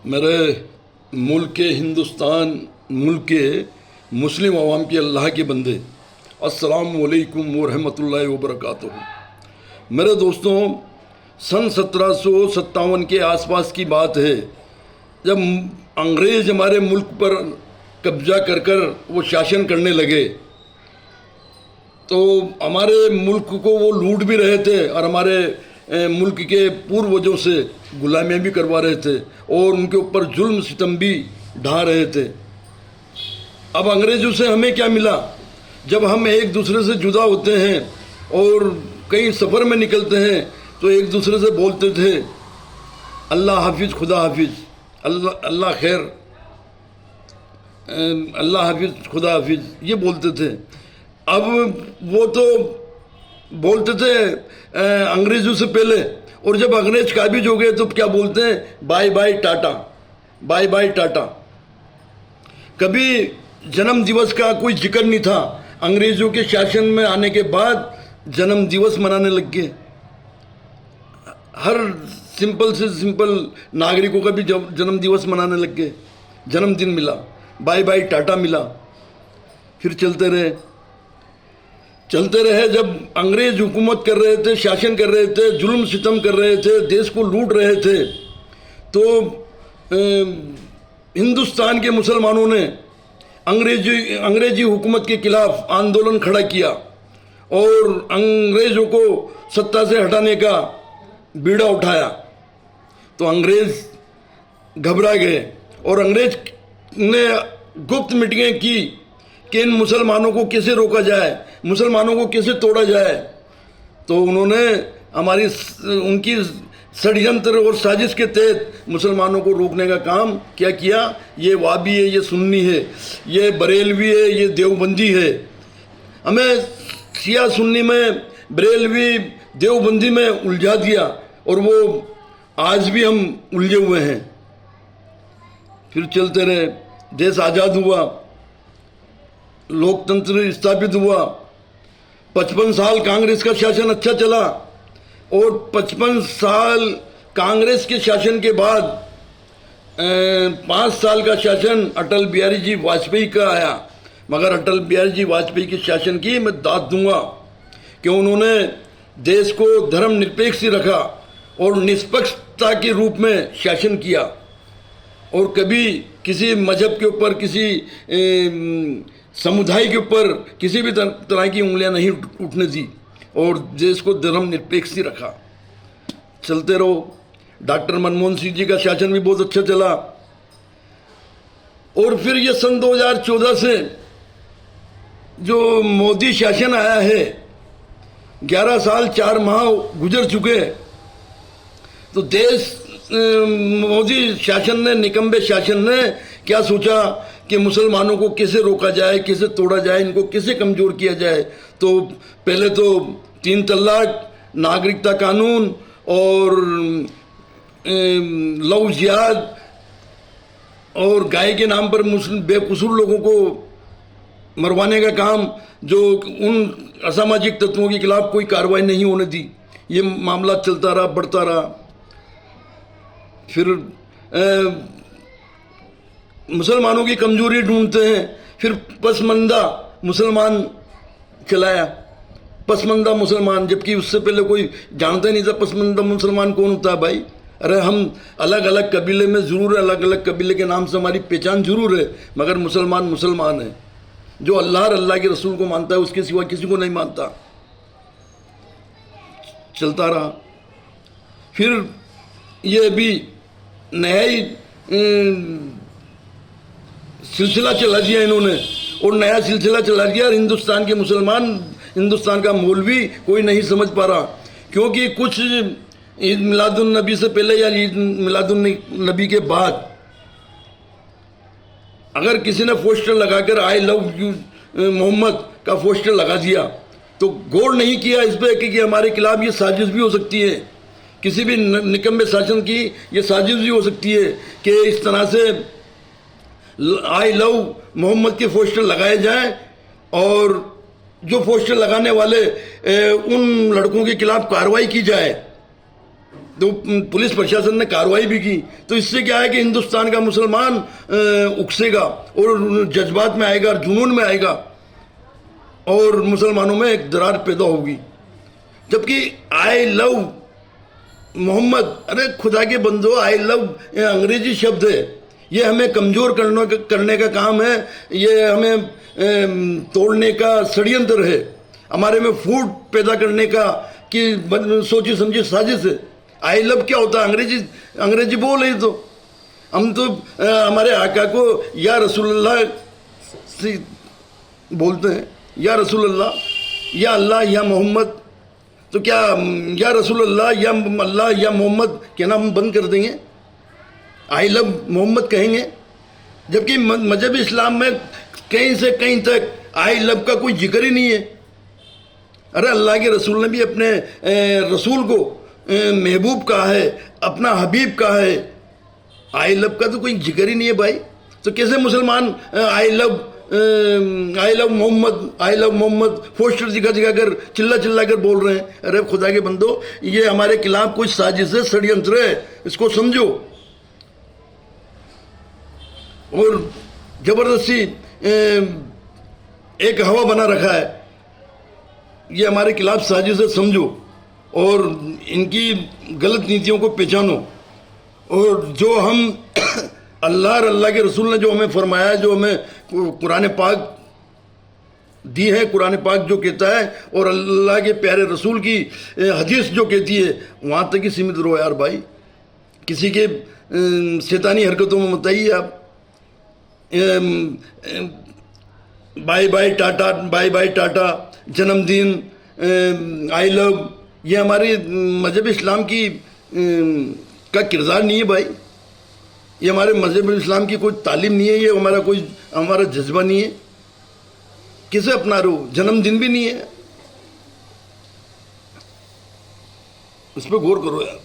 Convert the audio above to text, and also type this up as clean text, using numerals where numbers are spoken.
मेरे मुल्क के हिंदुस्तान मुल्क के मुस्लिम अवाम के अल्लाह के बंदे, अस्सलाम वालेकुम व रहमतुल्लाहि व बरकातुहू। मेरे दोस्तों, सन 1757 के आसपास की बात है, जब अंग्रेज़ हमारे मुल्क पर कब्जा कर कर वो शासन करने लगे, तो हमारे मुल्क को वो लूट भी रहे थे और हमारे मुल्क के पूर्वजों से गुलामियाँ भी करवा रहे थे और उनके ऊपर जुल्म सितम भी ढा रहे थे। अब अंग्रेज़ों से हमें क्या मिला? जब हम एक दूसरे से जुदा होते हैं और कहीं सफ़र में निकलते हैं तो एक दूसरे से बोलते थे अल्लाह हाफिज़, खुदा हाफिज़, अल्लाह खैर, अल्लाह हाफिज़, खुदा हाफिज़, ये बोलते थे। अब वो तो बोलते थे अंग्रेज़ों से पहले, और जब अंग्रेज़ काबिज हो गए तो क्या बोलते हैं? बाय बाय टाटा, बाय बाय टाटा। कभी जन्म दिवस का कोई जिक्र नहीं था। अंग्रेज़ों के शासन में आने के बाद जन्म दिवस मनाने लग गए। हर सिंपल से सिंपल नागरिकों का भी जन्म दिवस मनाने लग गए, जन्मदिन मिला, बाय बाय टाटा मिला। फिर चलते रहे। जब अंग्रेज हुकूमत कर रहे थे, शासन कर रहे थे, जुल्म सितम कर रहे थे, देश को लूट रहे थे, तो हिंदुस्तान के मुसलमानों ने अंग्रेजी हुकूमत के खिलाफ आंदोलन खड़ा किया और अंग्रेज़ों को सत्ता से हटाने का बीड़ा उठाया। तो अंग्रेज़ घबरा गए और अंग्रेज ने गुप्त मीटिंगें की कि इन मुसलमानों को कैसे रोका जाए, मुसलमानों को कैसे तोड़ा जाए। तो उन्होंने उनकी षड्यंत्र और साजिश के तहत मुसलमानों को रोकने का काम क्या किया? ये वाबी है, ये सुन्नी है, ये बरेलवी है, ये देवबंदी है। हमें शिया सुन्नी में, बरेलवी देवबंदी में उलझा दिया और वो आज भी हम उलझे हुए हैं। फिर चलते रहे, देश आज़ाद हुआ, लोकतंत्र स्थापित हुआ। 55 साल कांग्रेस का शासन अच्छा चला और 55 साल कांग्रेस के शासन के बाद 5 साल का शासन अटल बिहारी जी वाजपेयी का आया। मगर अटल बिहारी जी वाजपेयी के शासन की मैं दाद दूंगा कि उन्होंने देश को धर्मनिरपेक्ष ही रखा और निष्पक्षता के रूप में शासन किया और कभी किसी मजहब के ऊपर, किसी समुदाय के ऊपर किसी भी तरह की उंगलियां नहीं उठने दी और देश को धर्मनिरपेक्ष ही रखा। चलते रहो। डॉक्टर मनमोहन सिंह जी का शासन भी बहुत अच्छा चला और फिर ये सन 2014 से जो मोदी शासन आया है, 11 साल 4 माह गुजर चुके, तो देश मोदी शासन ने, निकम्बे शासन ने क्या सोचा कि मुसलमानों को कैसे रोका जाए, कैसे तोड़ा जाए, इनको कैसे कमज़ोर किया जाए। तो पहले तो 3 तलाक, नागरिकता कानून और लव जिहाद और गाय के नाम पर मुस्लिम बेकसूर लोगों को मरवाने का काम, जो उन असामाजिक तत्वों के खिलाफ कोई कार्रवाई नहीं होने दी, ये मामला चलता रहा, बढ़ता रहा। फिर मुसलमानों की कमजोरी ढूंढते हैं, फिर पसमंदा मुसलमान चलाया, पसमंदा मुसलमान, जबकि उससे पहले कोई जानता ही नहीं था पसमंदा मुसलमान कौन होता है भाई। अरे हम अलग अलग कबीले में ज़रूर है, अलग अलग कबीले के नाम से हमारी पहचान जरूर है, मगर मुसलमान मुसलमान है। जो अल्लाह और अल्लाह के रसूल को मानता है उसके सिवा किसी को नहीं मानता। चलता रहा। फिर ये भी नया ही सिलसिला चला दिया इन्होंने और नया सिलसिला चला दिया और हिंदुस्तान के मुसलमान, हिंदुस्तान का मौलवी कोई नहीं समझ पा रहा, क्योंकि कुछ ईद मिलादुन नबी से पहले या ईद मिलादुन नबी के बाद अगर किसी ने पोस्टर लगाकर आई लव यू मोहम्मद का पोस्टर लगा दिया तो गौर नहीं किया इस पर कि हमारे खिलाफ ये साजिश भी हो सकती है, किसी भी निकम्बे शासन की ये साजिश भी हो सकती है कि इस तरह से आई लव मोहम्मद के पोस्टर लगाए जाएं और जो पोस्टर लगाने वाले उन लड़कों के खिलाफ कार्रवाई की जाए। तो पुलिस प्रशासन ने कार्रवाई भी की। तो इससे क्या है कि हिंदुस्तान का मुसलमान उकसेगा और जज्बात में आएगा, जुनून में आएगा और मुसलमानों में एक दरार पैदा होगी। जबकि आई लव मोहम्मद, अरे खुदा के बंदो, आई लव अंग्रेजी शब्द है, ये हमें कमज़ोर करने का काम है, ये हमें तोड़ने का षड्यंत्र है, हमारे में फूट पैदा करने का कि सोची समझी साजिश है। आई लव क्या होता है? अंग्रेजी बोल है। तो हम तो हमारे आका को या रसूलुल्लाह से बोलते हैं, या रसूलुल्लाह, या अल्लाह, या मोहम्मद। तो क्या या रसूलुल्लाह, या अल्लाह, या मोहम्मद कहना हम बंद कर देंगे? आई लव मोहम्मद कहेंगे? जबकि मजहब इस्लाम में कहीं से कहीं तक आई लव का कोई जिक्र ही नहीं है। अरे अल्लाह के रसूल ने भी अपने रसूल को महबूब कहा है, अपना हबीब कहा है। आई लव का तो कोई जिक्र ही नहीं है भाई। तो कैसे मुसलमान I love Mohammad, I love Mohammad poster दिखा कर चिल्ला कर बोल रहे हैं? अरे खुदा के बंदो, ये हमारे खिलाफ कुछ साजिश है, षड्यंत्र है, इसको समझो। और जबरदस्ती एक हवा बना रखा है, ये हमारे खिलाफ साजिश है, समझो और इनकी गलत नीतियों को पहचानो। और जो हम अल्लाह और अल्लाह के रसूल ने जो हमें फरमाया, जो हमें कुरान पाक दी है, कुरान पाक जो कहता है और अल्लाह के प्यारे रसूल की हदीस जो कहती है, वहाँ तक ही सीमित रहो यार भाई। किसी के शैतानी हरकतों में मत आइए आप। बाय बाय टाटा, बाय बाय टाटा, जन्मदिन, आई लव, ये हमारे मजहब इस्लाम की का किरदार नहीं है भाई। ये हमारे मजहब इस्लाम की कोई तालीम नहीं है, ये हमारा जज्बा नहीं है। किसे अपना रहे हो? जन्मदिन भी नहीं है, इस पर गौर करो यार।